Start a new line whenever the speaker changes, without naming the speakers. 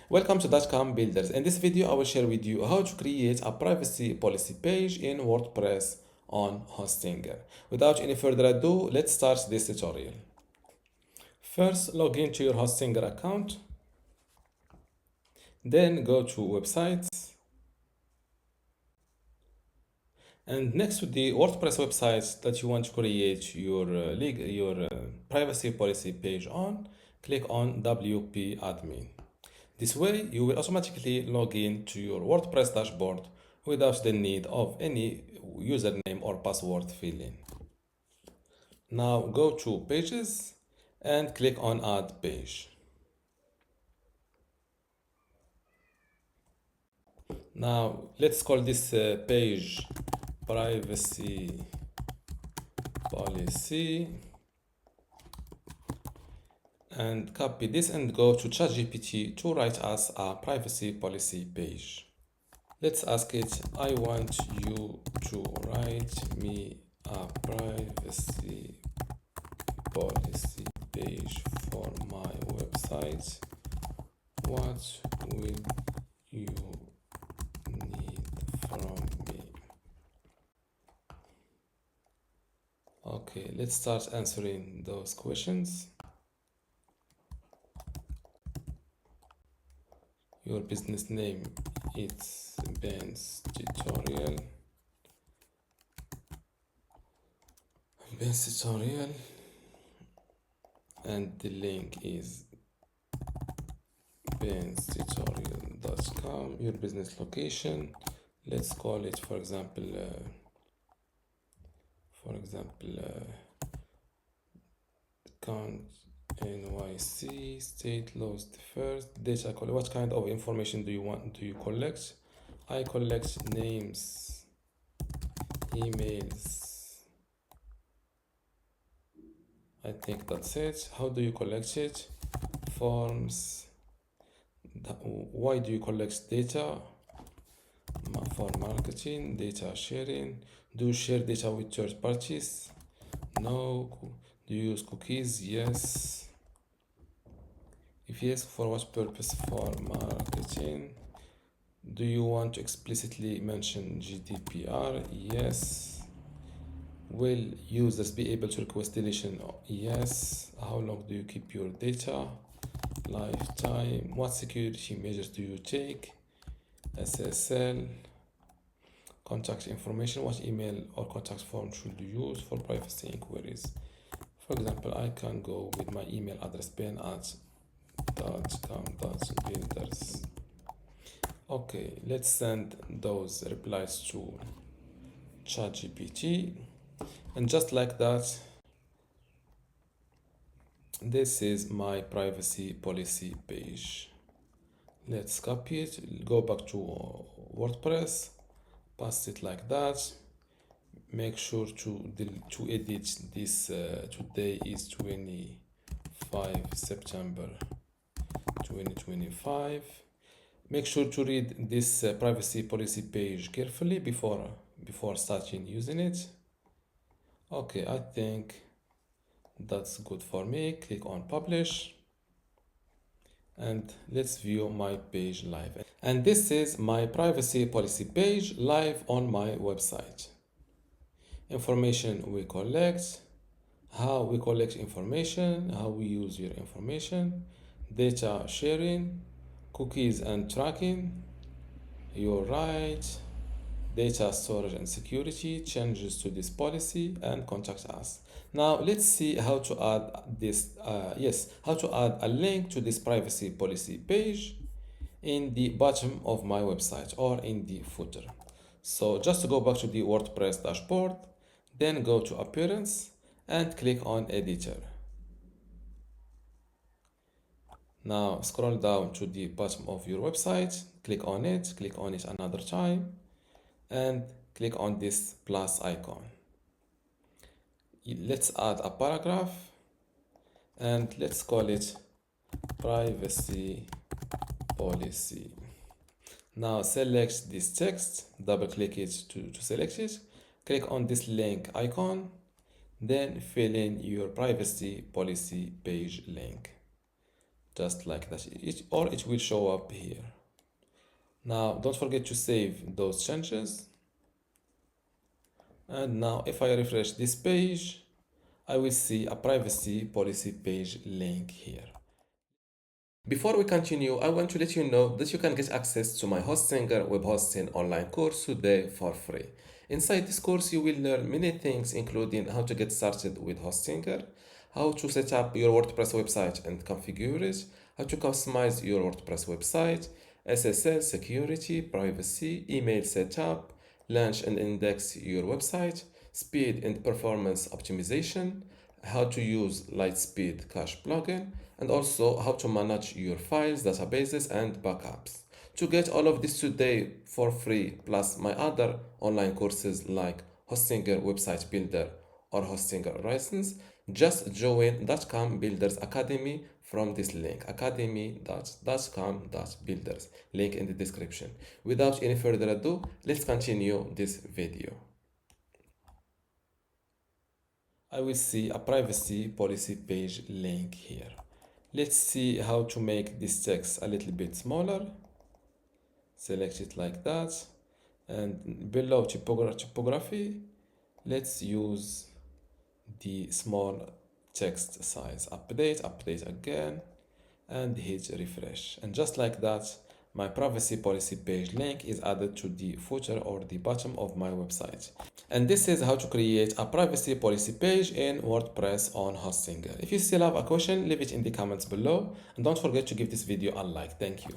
Welcome to dotcom.builders. In this video, I will share with you how to create a privacy policy page in WordPress on Hostinger. Without any further ado, let's start this tutorial. First, log into your Hostinger account. Then go to websites. And next to the WordPress website that you want to create your privacy policy page on, click on WP admin. This way, you will automatically log in to your WordPress dashboard without the need of any username or password fill-in. Now go to Pages and click on Add Page. Now let's call this page Privacy Policy and copy this and go to ChatGPT to write us a privacy policy page. Let's ask it, I want you to write me a privacy policy page for my website. What will you need from me? Okay, let's start answering those questions. Your business name, it's Ben's tutorial. Ben's tutorial. And the link is benstutorial.com. Your business location, let's call it for example count NYC, state laws first, data collect. What kind of information do you collect? I collect names, emails. I think that's it. How do you collect it? Forms. Why do you collect data? For marketing, data sharing. Do you share data with third parties? No. Do you use cookies? Yes. If yes, for what purpose? For marketing. Do you want to explicitly mention GDPR? Yes. Will users be able to request deletion? Yes. How long do you keep your data? Lifetime. What security measures do you take? SSL. Contact information. What email or contact form should you use for privacy inquiries? For example, I can go with my email address ben@dotcom.builders. Okay, let's send those replies to ChatGPT. And just like that, this is my privacy policy page. Let's copy it, go back to WordPress, paste it like that. Make sure to edit this. Today is 25 September 2025. Make sure to read this privacy policy page carefully before starting using it. Okay, I think that's good for me. Click on publish and let's view my page live. And this is my privacy policy page live on my website. Information we collect, how we collect information, how we use your information, data sharing, cookies and tracking, your rights, data storage and security, changes to this policy, and contact us. Now let's see how to add this. How to add a link to this privacy policy page in the bottom of my website or in the footer. So just to go back to the WordPress dashboard, then go to Appearance and click on Editor. Now scroll down to the bottom of your website, click on it another time, and click on this plus icon. Let's add a paragraph and let's call it privacy policy. Now select this text, double click it to select it, click on this link icon, then fill in your privacy policy page link. just like that, or it will show up here. Now don't forget to save those changes. And now if I refresh this page, I will see a privacy policy page link here. Before we continue, I want to let you know that you can get access to my Hostinger web hosting online course today for free. Inside this course, you will learn many things, including how to get started with Hostinger, how to set up your WordPress website and configure it, how to customize your WordPress website, SSL, security, privacy, email setup, launch and index your website, speed and performance optimization, how to use Lightspeed Cache plugin, and also how to manage your files, databases, and backups. To get all of this today for free, plus my other online courses like Hostinger Website Builder or Hostinger License, just join dotcom Builders Academy from this link, academy.dotcom.builders, link in the description. Without any further ado, let's continue this video. I will see a privacy policy page link here. Let's see how to make this text a little bit smaller. Select it like that. And below typography, let's use the small text size. Update again, and hit refresh. And just like that, my privacy policy page link is added to the footer or the bottom of my website. And this is how to create a privacy policy page in WordPress on Hostinger. If you still have a question, leave it in the comments below. And don't forget to give this video a like. Thank you.